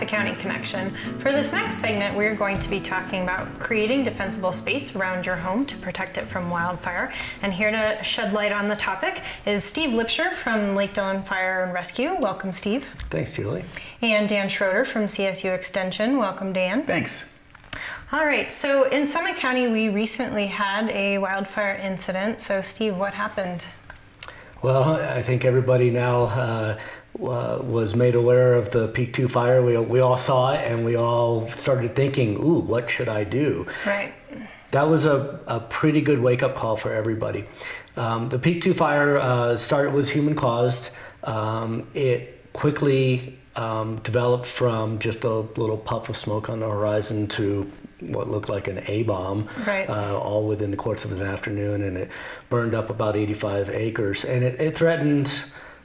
to County Connection. For this next segment, we're going to be talking about creating defensible space around your home to protect it from wildfire. And here to shed light on the topic is Steve Lipsher from Lake Dillon Fire and Rescue. Welcome, Steve. Thanks, Julie. And Dan Schroeder from CSU Extension. Welcome, Dan. Thanks. All right, so in Summit County, we recently had a wildfire incident. So Steve, what happened? Well, I think everybody now was made aware of the Peak 2 fire. We all saw it and we all started thinking, ooh, what should I do? Right. That was a pretty good wake-up call for everybody. The Peak 2 fire was human-caused. It quickly developed from just a little puff of smoke on the horizon to what looked like an A-bomb, right. All within the course of an afternoon, and it burned up about 85 acres. And it threatened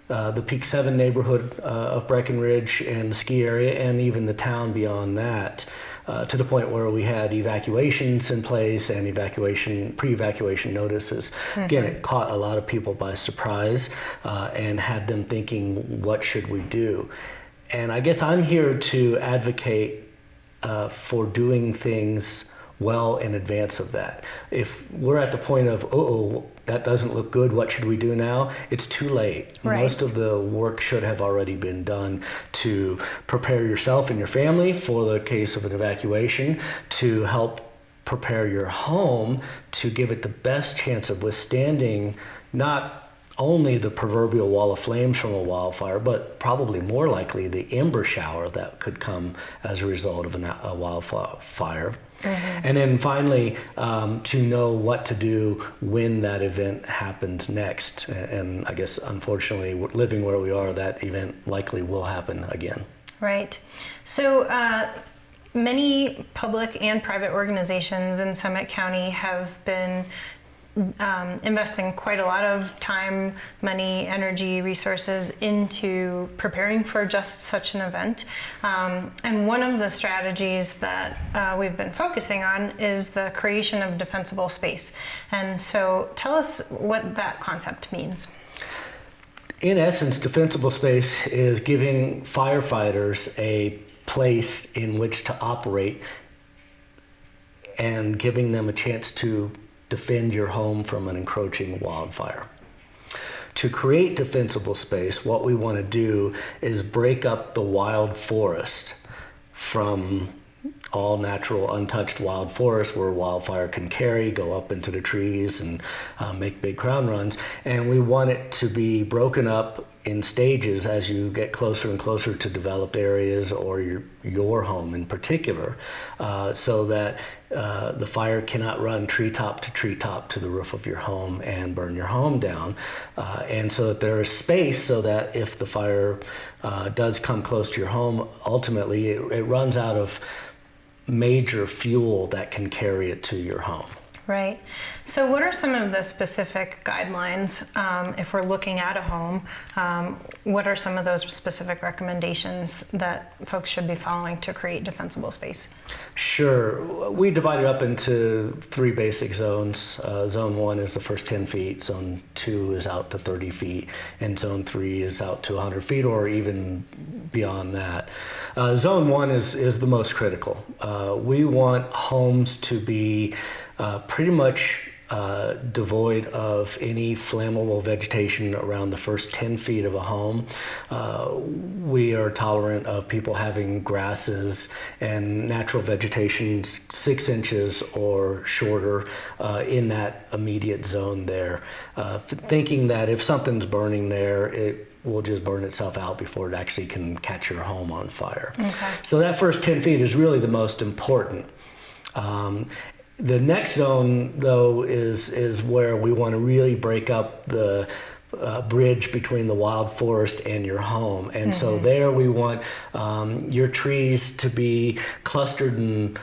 the Peak 7 neighborhood of Breckenridge and the ski area, and even the town beyond that, to the point where we had evacuations in place and pre-evacuation notices. Mm-hmm. Again, it caught a lot of people by surprise and had them thinking, what should we do? And I guess I'm here to advocate for doing things well in advance of that. If we're at the point of, oh, that doesn't look good, what should we do now? It's too late. Right. Most of the work should have already been done to prepare yourself and your family for the case of an evacuation, to help prepare your home to give it the best chance of withstanding not only the proverbial wall of flames from a wildfire, but probably more likely the ember shower that could come as a result of a wildfire. Mm-hmm. And then finally, to know what to do when that event happens next. And I guess, unfortunately, living where we are, that event likely will happen again. Right. So many public and private organizations in Summit County have been investing quite a lot of time, money, energy, resources into preparing for just such an event. And one of the strategies that we've been focusing on is the creation of defensible space. And so tell us what that concept means. In essence, defensible space is giving firefighters a place in which to operate and giving them a chance to defend your home from an encroaching wildfire. To create defensible space, what we want to do is break up the wild forest from all natural untouched wild forest where wildfire can go up into the trees and make big crown runs. And we want it to be broken up in stages as you get closer and closer to developed areas or your home in particular, so that the fire cannot run treetop to the roof of your home and burn your home down. And so that there is space so that if the fire does come close to your home, ultimately it runs out of major fuel that can carry it to your home. Right. So what are some of the specific guidelines if we're looking at a home? What are some of those specific recommendations that folks should be following to create defensible space? Sure. We divide it up into three basic zones. Zone 1 is the first 10 feet, Zone 2 is out to 30 feet, and Zone 3 is out to 100 feet or even beyond that. Zone 1 is the most critical. We want homes to be pretty much devoid of any flammable vegetation around the first 10 feet of a home. We are tolerant of people having grasses and natural vegetation 6 inches or shorter in that immediate zone there, thinking that if something's burning there, it will just burn itself out before it actually can catch your home on fire. Okay. So that first 10 feet is really the most important. The next zone, though, is where we want to really break up the bridge between the wild forest and your home. And so there we want your trees to be clustered in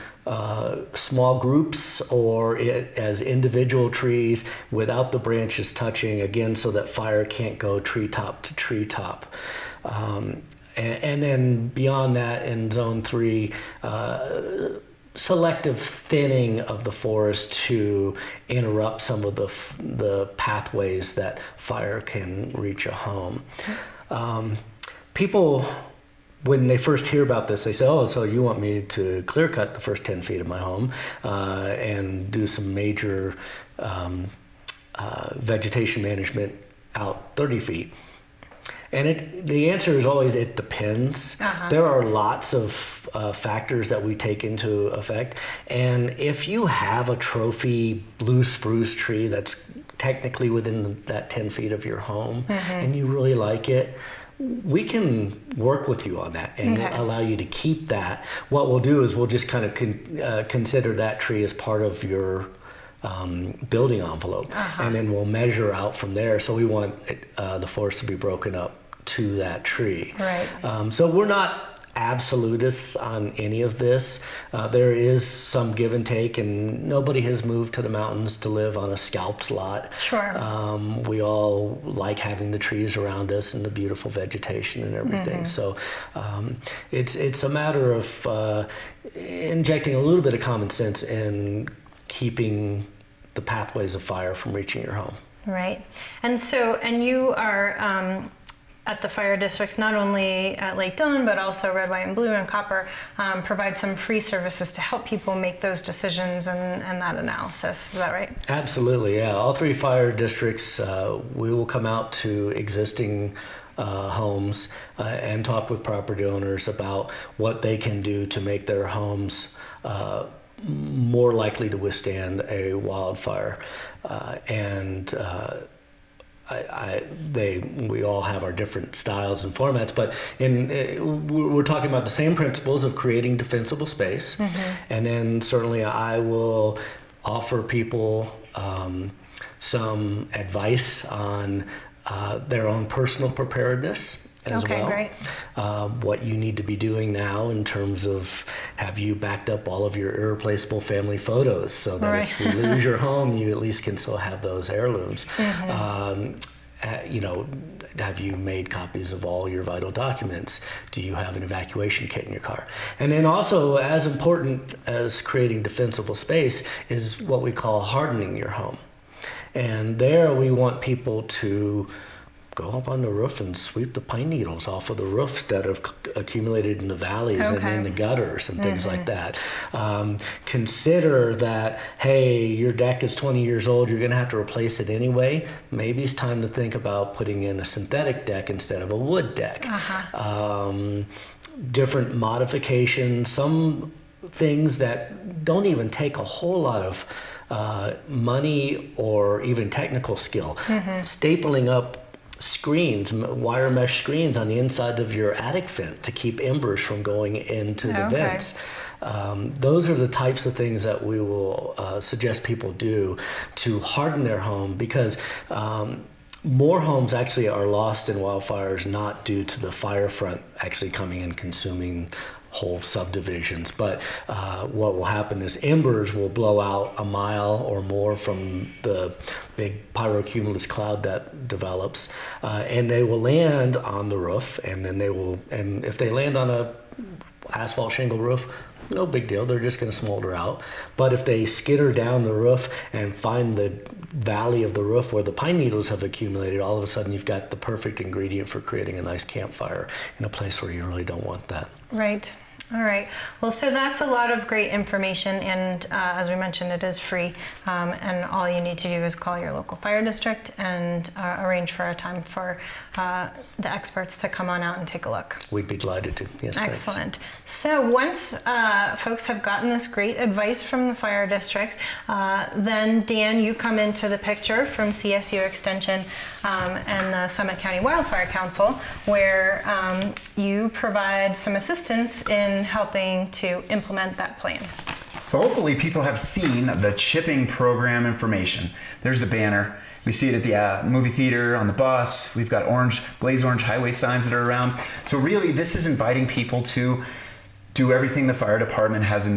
small groups or as individual trees without the branches touching, again, so that fire can't go treetop to treetop. And then beyond that, in Zone 3, selective thinning of the forest to interrupt some of the pathways that fire can reach a home. People when they first hear about this, they say, "Oh, so you want me to clear cut the first 10 feet of my home and do some major vegetation management out 30 feet?" And the answer is always, it depends. There are lots of factors that we take into effect. And if you have a trophy blue spruce tree that's technically within that 10 feet of your home and you really like it, we can work with you on that and allow you to keep that. What we'll do is we'll just kind of consider that tree as part of your building envelope, and then we'll measure out from there. So we want the forest to be broken up to that tree. Right. So we're not absolutists on any of this. There is some give and take, and nobody has moved to the mountains to live on a scalped lot. Sure. We all like having the trees around us and the beautiful vegetation and everything. So it's a matter of injecting a little bit of common sense and keeping the pathways of fire from reaching your home. Right. And you are at the fire districts, not only at Lake Dillon, but also Red, White, and Blue and Copper, provide some free services to help people make those decisions and that analysis. Is that right? Absolutely, yeah. All 3 fire districts, we will come out to existing homes and talk with property owners about what they can do to make their homes more likely to withstand a wildfire. We all have our different styles and formats, but we're talking about the same principles of creating defensible space. And then certainly I will offer people some advice on their own personal preparedness as well. Great. What you need to be doing now in terms of, have you backed up all of your irreplaceable family photos so that if you lose your home, you at least can still have those heirlooms. Have you made copies of all your vital documents? Do you have an evacuation kit in your car? And then also, as important as creating defensible space is what we call hardening your home. And there we want people to go up on the roof and sweep the pine needles off of the roofs that have accumulated in the valleys and in the gutters and things like that. Consider that, hey, your deck is 20 years old, you're going to have to replace it anyway. Maybe it's time to think about putting in a synthetic deck instead of a wood deck. Different modifications, some things that don't even take a whole lot of money or even technical skill. Stapling up screens, wire mesh screens on the inside of your attic vent to keep embers from going into the vents. Those are the types of things that we will suggest people do to harden their home, because more homes actually are lost in wildfires, not due to the fire front actually coming and consuming whole subdivisions, but what will happen is embers will blow out a mile or more from the big pyrocumulus cloud that develops, and they will land on the roof, and then and if they land on a asphalt shingle roof, no big deal, they're just going to smolder out. But if they skitter down the roof and find the valley of the roof where the pine needles have accumulated, all of a sudden you've got the perfect ingredient for creating a nice campfire in a place where you really don't want that. Right. All right. Well, so that's a lot of great information, and as we mentioned, it is free, and all you need to do is call your local fire district and arrange for a time for the experts to come on out and take a look. We'd be delighted to. Yes. Excellent. Thanks. So once folks have gotten this great advice from the fire districts, then Dan, you come into the picture from CSU Extension and the Summit County Wildfire Council, where you provide some assistance in helping to implement that plan. So hopefully people have seen the chipping program information. There's the banner. We see it at the movie theater, on the bus. We've got blaze orange highway signs that are around. So really this is inviting people to do everything the fire department has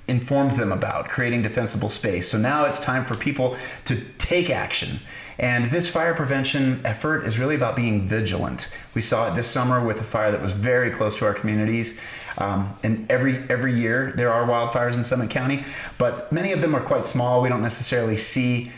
informed them about, creating defensible space. So now it's time for people to take action. And this fire prevention effort is really about being vigilant. We saw it this summer with a fire that was very close to our communities. And every year there are wildfires in Summit County, but many of them are quite small. We don't necessarily see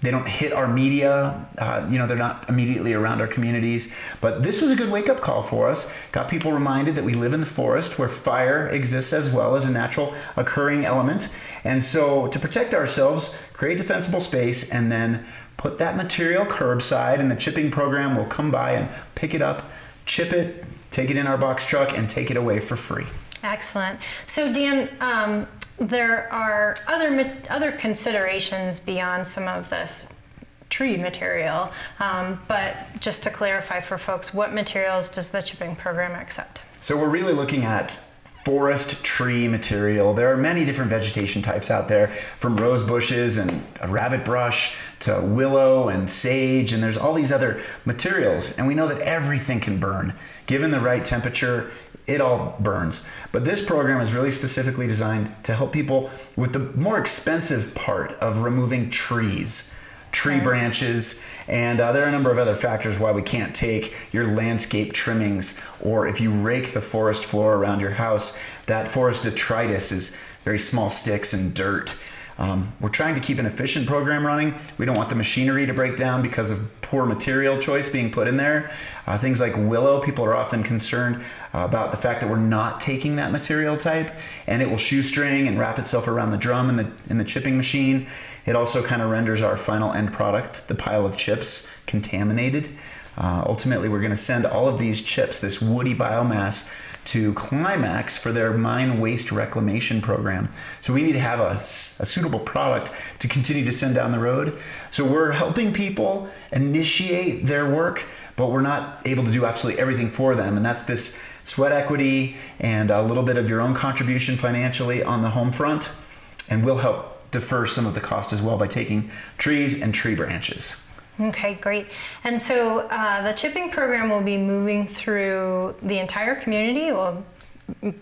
They don't hit our media. They're not immediately around our communities. But this was a good wake-up call for us. Got people reminded that we live in the forest where fire exists as well as a natural occurring element. And so to protect ourselves, create defensible space, and then put that material curbside, and the chipping program will come by and pick it up, chip it, take it in our box truck, and take it away for free. Excellent. So Dan, there are other considerations beyond some of this tree material, but just to clarify for folks, what materials does the chipping program accept? So we're really looking at forest tree material. There are many different vegetation types out there, from rose bushes and rabbit brush to willow and sage, and there's all these other materials. And we know that everything can burn. Given the right temperature, it all burns. But this program is really specifically designed to help people with the more expensive part of removing trees. Tree branches, and there are a number of other factors why we can't take your landscape trimmings, or if you rake the forest floor around your house, that forest detritus is very small sticks and dirt. We're trying to keep an efficient program running. We don't want the machinery to break down because of poor material choice being put in there. Things like willow, people are often concerned about the fact that we're not taking that material type, and it will shoestring and wrap itself around the drum in the chipping machine. It also kind of renders our final end product, the pile of chips, contaminated. Ultimately, we're going to send all of these chips, this woody biomass, to Climax for their mine waste reclamation program. So we need to have a suitable product to continue to send down the road. So we're helping people initiate their work, but we're not able to do absolutely everything for them. And that's this sweat equity and a little bit of your own contribution financially on the home front. And we'll help defer some of the cost as well by taking trees and tree branches. Okay, great. And so the chipping program will be moving through the entire community. We'll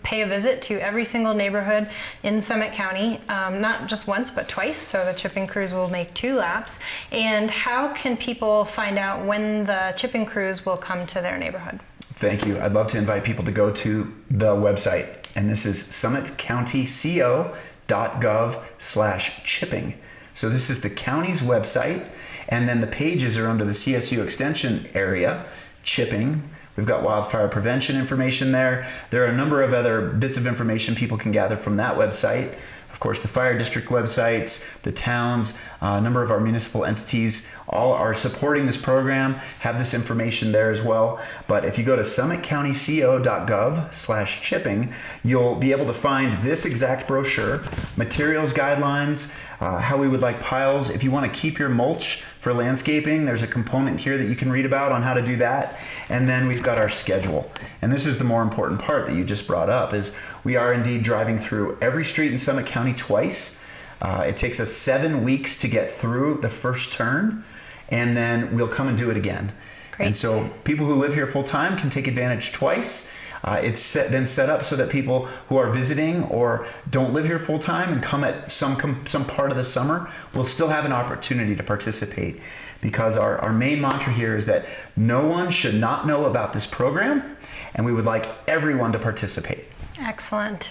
pay a visit to every single neighborhood in Summit County, not just once, but twice. So the chipping crews will make 2 laps. And how can people find out when the chipping crews will come to their neighborhood? Thank you. I'd love to invite people to go to the website. And this is summitcountyco.gov/chipping. So this is the county's website, and then the pages are under the CSU extension area, chipping. We've got wildfire prevention information there. There are a number of other bits of information people can gather from that website. Of course, the fire district websites, the towns, a number of our municipal entities all are supporting this program, have this information there as well. But if you go to summitcountyco.gov/chipping, you'll be able to find this exact brochure, materials guidelines, how we would like piles. If you want to keep your mulch for landscaping, there's a component here that you can read about on how to do that. And then we've got our schedule. And this is the more important part that you just brought up, is we are indeed driving through every street in Summit County twice. It takes us 7 weeks to get through the first turn, and then we'll come and do it again. Great. And so people who live here full time can take advantage twice. It's then set up so that people who are visiting or don't live here full time and come at some part of the summer will still have an opportunity to participate, because our main mantra here is that no one should not know about this program, and we would like everyone to participate. Excellent.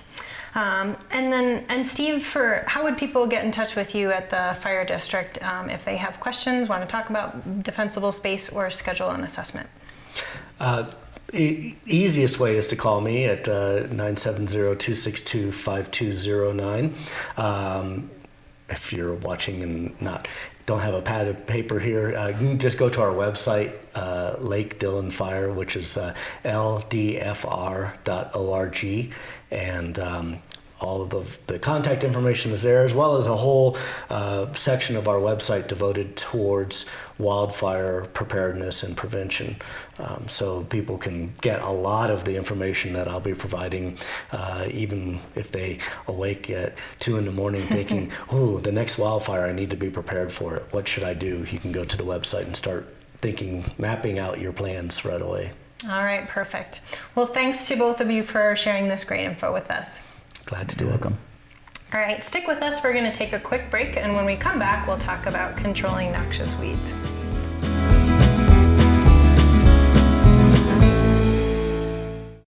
And Steve, how would people get in touch with you at the fire district if they have questions, want to talk about defensible space, or schedule an assessment? Easiest way is to call me at 970-262-5209. If you're watching and don't have a pad of paper here, you can just go to our website, Lake Dillon Fire, which is ldfr.org, and all of the contact information is there, as well as a whole section of our website devoted towards wildfire preparedness and prevention. So people can get a lot of the information that I'll be providing, even if they awake at 2 a.m. thinking, oh, the next wildfire, I need to be prepared for it. What should I do? You can go to the website and start mapping out your plans right away. All right, perfect. Well, thanks to both of you for sharing this great info with us. Glad to do it. Welcome. All right, stick with us. We're going to take a quick break, and when we come back, we'll talk about controlling noxious weeds.